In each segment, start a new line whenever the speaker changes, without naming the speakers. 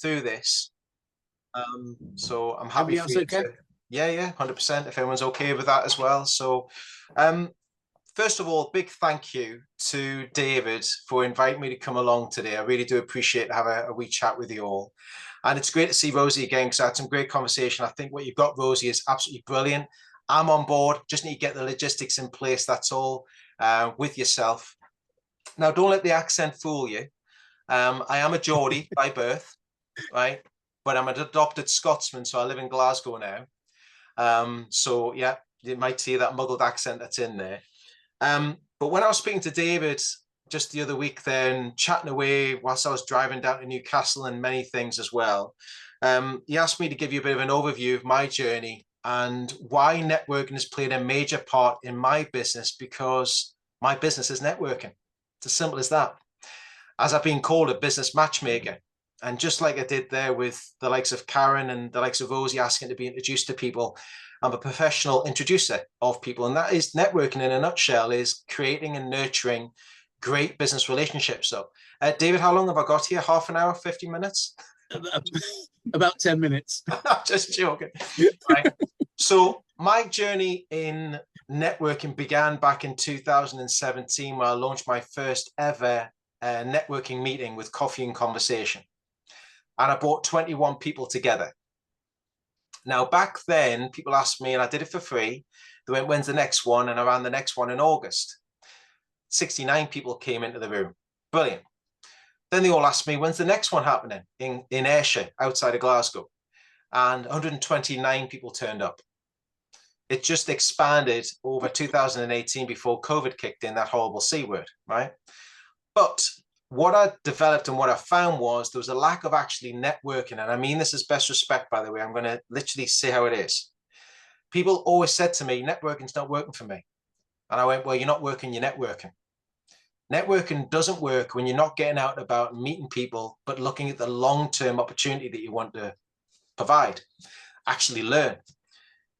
through this. So I'm happy
Everybody
for
else
you
okay?
to, yeah, 100%, if everyone's okay with that as well. So, first of all, big thank you to David for inviting me to come along today. I really do appreciate having a wee chat with you all. And it's great to see Rosie again because I had some great conversation. I think what you've got, Rosie, is absolutely brilliant. I'm on board, just need to get the logistics in place, that's all, with yourself. Now, don't let the accent fool you. I am a Geordie by birth, right? But I'm an adopted Scotsman, so I live in Glasgow now. So yeah, you might see that muggled accent that's in there. But when I was speaking to David just the other week, then chatting away whilst I was driving down to Newcastle and many things as well, he asked me to give you a bit of an overview of my journey and why networking has played a major part in my business, because my business is networking. It's as simple as that. As I've been called a business matchmaker. And just like I did there with the likes of Karen and the likes of Rosie asking to be introduced to people, I'm a professional introducer of people. And that is networking in a nutshell, is creating and nurturing great business relationships. So, David, how long have I got here? Half an hour, 50 minutes?
About 10 minutes.
I'm just joking. Right. So my journey in networking began back in 2017, where I launched my first ever networking meeting with Coffee and Conversation. And I brought 21 people together. Now, back then, people asked me, and I did it for free. They went, when's the next one? And I ran the next one in August. 69 people came into the room. Brilliant. Then they all asked me, when's the next one happening in Ayrshire, outside of Glasgow? And 129 people turned up. It just expanded over 2018 before COVID kicked in, that horrible C word, right? But what I developed and what I found was there was a lack of actually networking. And I mean this as best respect, by the way. I'm going to literally say how it is. People always said to me, networking's not working for me. And I went, well, you're not working, you're networking. Networking doesn't work when you're not getting out and about and meeting people, but looking at the long-term opportunity that you want to provide, actually learn.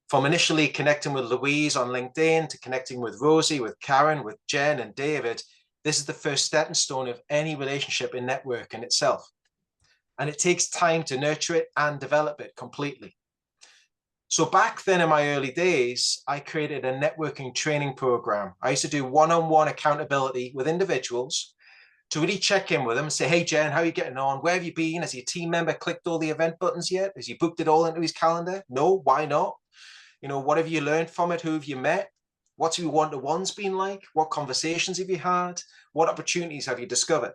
From initially connecting with Louise on LinkedIn to connecting with Rosie, with Karen, with Jen and David, this is the first stepping stone of any relationship in networking itself. And it takes time to nurture it and develop it completely. So back then in my early days, I created a networking training program. I used to do one-on-one accountability with individuals to really check in with them and say, hey, Jen, how are you getting on? Where have you been? Has your team member clicked all the event buttons yet? Has he booked it all into his calendar? No, why not? You know, what have you learned from it? Who have you met? What's your one-to-ones been like? What conversations have you had? What opportunities have you discovered?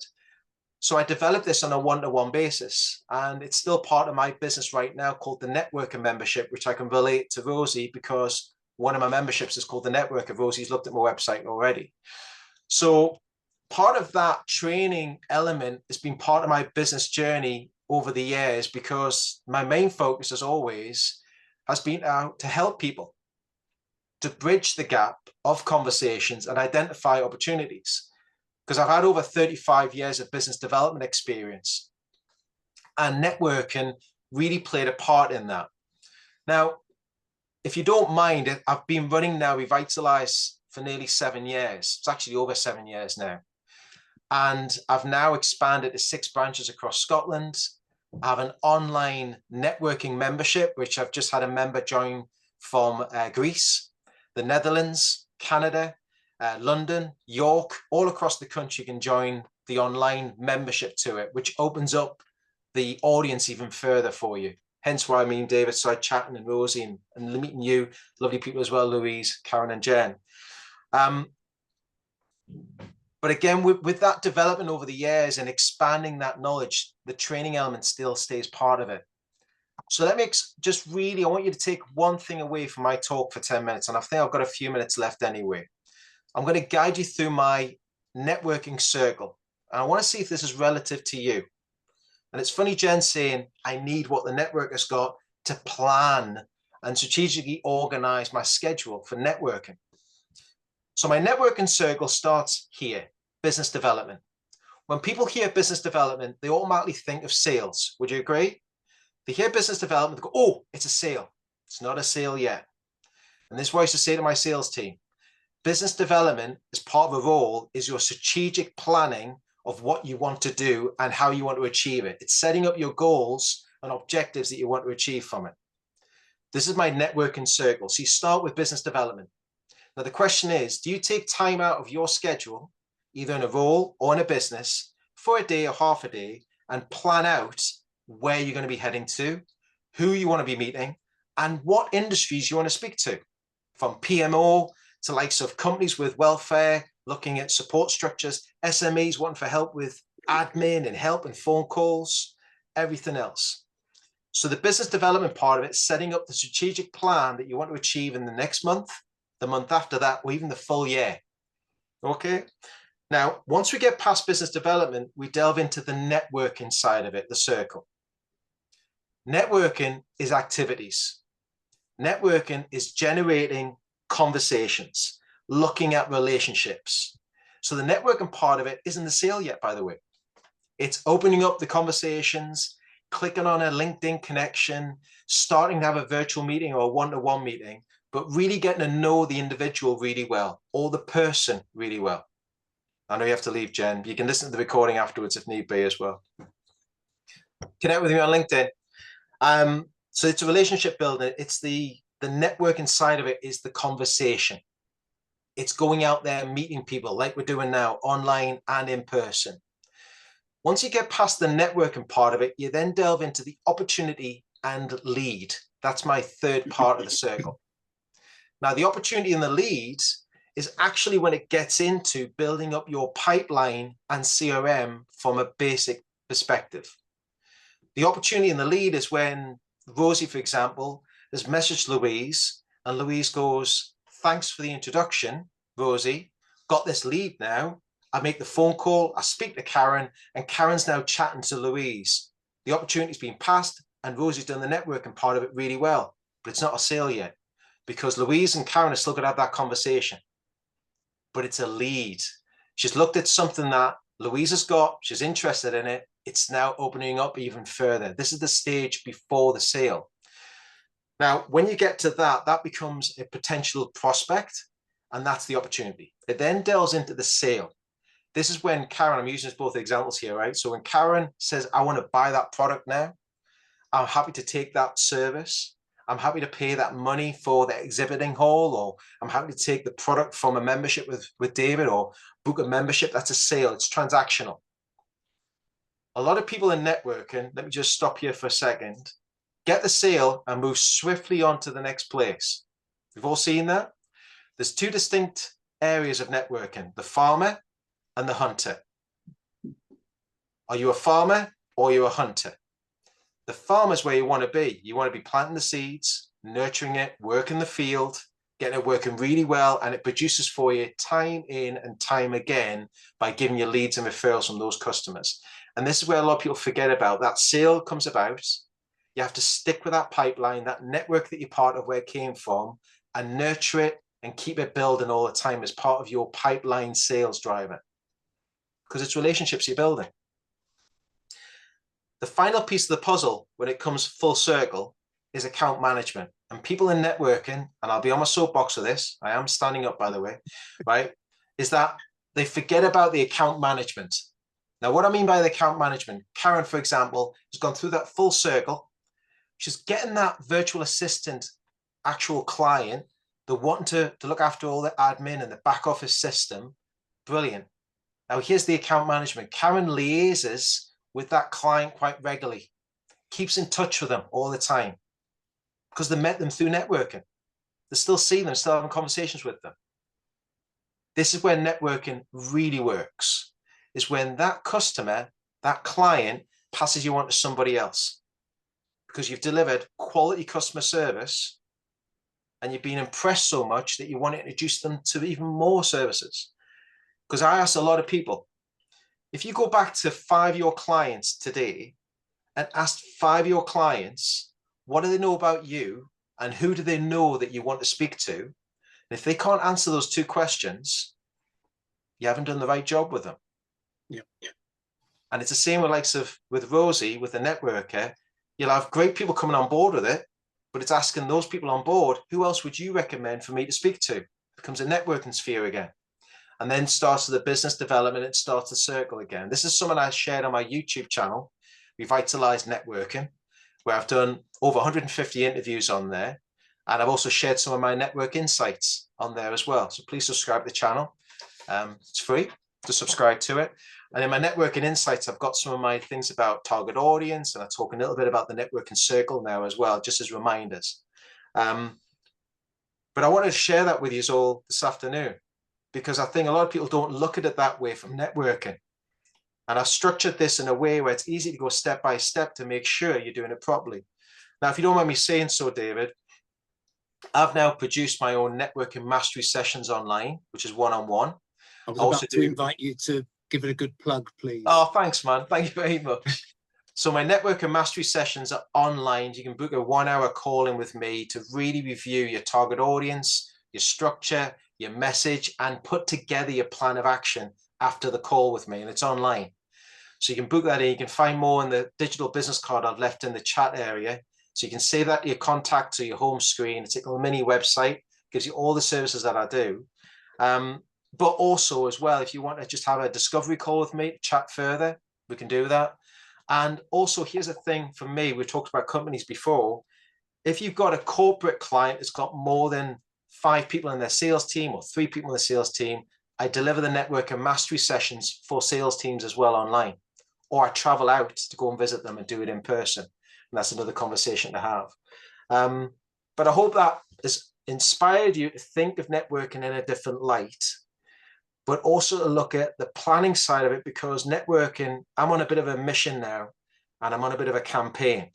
So I developed this on a one-to-one basis, and it's still part of my business right now, called the Networker membership, which I can relate to Rosie because one of my memberships is called the Networker. Rosie's looked at my website already. So part of that training element has been part of my business journey over the years, because my main focus, as always, has been to help people to bridge the gap of conversations and identify opportunities. Because I've had over 35 years of business development experience, and networking really played a part in that. Now, if you don't mind, I've been running now Revitalize for nearly 7 years. It's actually over 7 years now. And I've now expanded to 6 branches across Scotland. I have an online networking membership, which I've just had a member join from Greece, the Netherlands, Canada, London, York, all across the country. You can join the online membership to it, which opens up the audience even further for you. Hence why I mean, David started chatting and Rosie and meeting you, lovely people as well, Louise, Karen and Jen. But again, with that development over the years and expanding that knowledge, the training element still stays part of it. So let me just really, I want you to take one thing away from my talk for 10 minutes. And I think I've got a few minutes left anyway. I'm going to guide you through my networking circle. And I want to see if this is relative to you. And it's funny, Jen saying, I need what the network has got to plan and strategically organize my schedule for networking. So my networking circle starts here, business development. When people hear business development, they automatically think of sales. Would you agree? They hear business development, they go, oh, it's a sale. It's not a sale yet. And this is what I used to say to my sales team. Business development, as part of a role, is your strategic planning of what you want to do and how you want to achieve it. It's setting up your goals and objectives that you want to achieve from it. This is my networking circle. So you start with business development. Now, the question is, do you take time out of your schedule, either in a role or in a business, for a day or half a day, and plan out where you're going to be heading to, who you want to be meeting, and what industries you want to speak to, from PMO to likes of companies with welfare, looking at support structures, SMEs wanting for help with admin and help and phone calls, everything else. So the business development part of it is setting up the strategic plan that you want to achieve in the next month, the month after that, or even the full year. Okay. Now, once we get past business development, we delve into the networking side of it, the circle. Networking is activities. Networking is generating conversations, looking at relationships. So the networking part of it isn't the sale yet, by the way. It's opening up the conversations, clicking on a LinkedIn connection, starting to have a virtual meeting or a one-to-one meeting, but really getting to know the individual really well, or the person really well. I know you have to leave, Jen. You can listen to the recording afterwards if need be as well. Connect with me on LinkedIn. So it's a relationship building. It's the networking side of it is the conversation. It's going out there and meeting people like we're doing now, online and in person. Once you get past the networking part of it, you then delve into the opportunity and lead. That's my third part of the circle. Now, the opportunity and the lead is actually when it gets into building up your pipeline and CRM from a basic perspective. The opportunity and the lead is when Rosie, for example, has messaged Louise, and Louise goes, "Thanks for the introduction, Rosie. Got this lead now. I make the phone call, I speak to Karen, and Karen's now chatting to Louise. The opportunity's been passed, and Rosie's done the networking part of it really well, but it's not a sale yet because Louise and Karen are still going to have that conversation. But it's a lead. She's looked at something that Louise has got, she's interested in it. It's now opening up even further. This is the stage before the sale. Now, when you get to that, that becomes a potential prospect, and that's the opportunity. It then delves into the sale. This is when Karen, I'm using both examples here, right? So when Karen says, I want to buy that product now, I'm happy to take that service. I'm happy to pay that money for the exhibiting hall, or I'm happy to take the product from a membership with David, or book a membership. That's a sale. It's transactional. A lot of people in networking, let me just stop here for a second, get the sale and move swiftly on to the next place. We've all seen that. There's two distinct areas of networking, the farmer and the hunter. Are you a farmer or are you a hunter? The farmer is where you want to be. You want to be planting the seeds, nurturing it, working the field, getting it working really well, and it produces for you time in and time again by giving you leads and referrals from those customers. And this is where a lot of people forget about. That sale comes about. You have to stick with that pipeline, that network that you're part of, where it came from, and nurture it and keep it building all the time as part of your pipeline sales driver, because it's relationships you're building. The final piece of the puzzle, when it comes full circle, is account management. And people in networking, and I'll be on my soapbox for this, I am standing up, by the way, right, is that they forget about the account management. Now, what I mean by the account management, Karen, for example, has gone through that full circle. She's getting that virtual assistant, actual client, the wanting to look after all the admin and the back office system. Brilliant. Now, here's the account management. Karen liaises with that client quite regularly, keeps in touch with them all the time, because they met them through networking. They still see them, still having conversations with them. This is where networking really works, is when that customer, that client, passes you on to somebody else, because you've delivered quality customer service and you've been impressed so much that you want to introduce them to even more services. Because I ask a lot of people, if you go back to 5 of your clients today and ask 5 of your clients, what do they know about you and who do they know that you want to speak to? And if they can't answer those 2 questions, you haven't done the right job with them.
Yeah.
And it's the same with Rosie, with the networker. You'll have great people coming on board with it, but it's asking those people on board, who else would you recommend for me to speak to? It becomes a networking sphere again. and then starts the business development, it starts the circle again. This is something I shared on my YouTube channel, Revitalized Networking, where I've done over 150 interviews on there. And I've also shared some of my network insights on there as well. So please subscribe to the channel. It's free to subscribe to it. And in my networking insights, I've got some of my things about target audience, and I talk a little bit about the networking circle now as well, just as reminders. But I wanted to share that with you all this afternoon, because I think a lot of people don't look at it that way from networking. And I've structured this in a way where it's easy to go step by step to make sure you're doing it properly. Now, if you don't mind me saying so, David, I've now produced my own networking mastery sessions online, which is one-on-one.
I was about to invite you to give it a good plug, please.
Oh, thanks, man. Thank you very much. So my networking mastery sessions are online. You can book a 1-hour call in with me to really review your target audience, your structure, your message, and put together your plan of action after the call with me. And it's online. So you can book that in. You can find more in the digital business card I've left in the chat area. So you can save that to your contacts or your home screen. It's a little mini website, gives you all the services that I do. But also as well, if you want to just have a discovery call with me, chat further, we can do that. And also, here's a thing for me, we've talked about companies before. If you've got a corporate client that's got more than 5 people in their sales team or 3 people in the sales team, I deliver the network and mastery sessions for sales teams as well online. Or I travel out to go and visit them and do it in person. And that's another conversation to have. But I hope that has inspired you to think of networking in a different light, but also to look at the planning side of it, because networking, I'm on a bit of a mission now, and I'm on a bit of a campaign,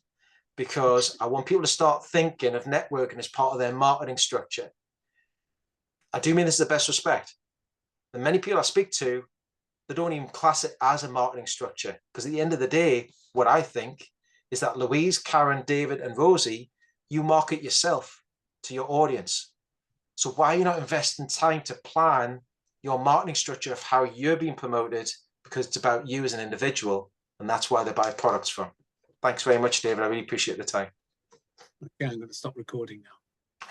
because I want people to start thinking of networking as part of their marketing structure. I do mean this in the best respect. And many people I speak to, they don't even class it as a marketing structure, because at the end of the day, what I think is that Louise, Karen, David, and Rosie, you market yourself to your audience. So why are you not investing time to plan your marketing structure of how you're being promoted, because it's about you as an individual, and that's why they buy products from. Thanks very much, David. I really appreciate the time.
Okay, I'm going to stop recording now.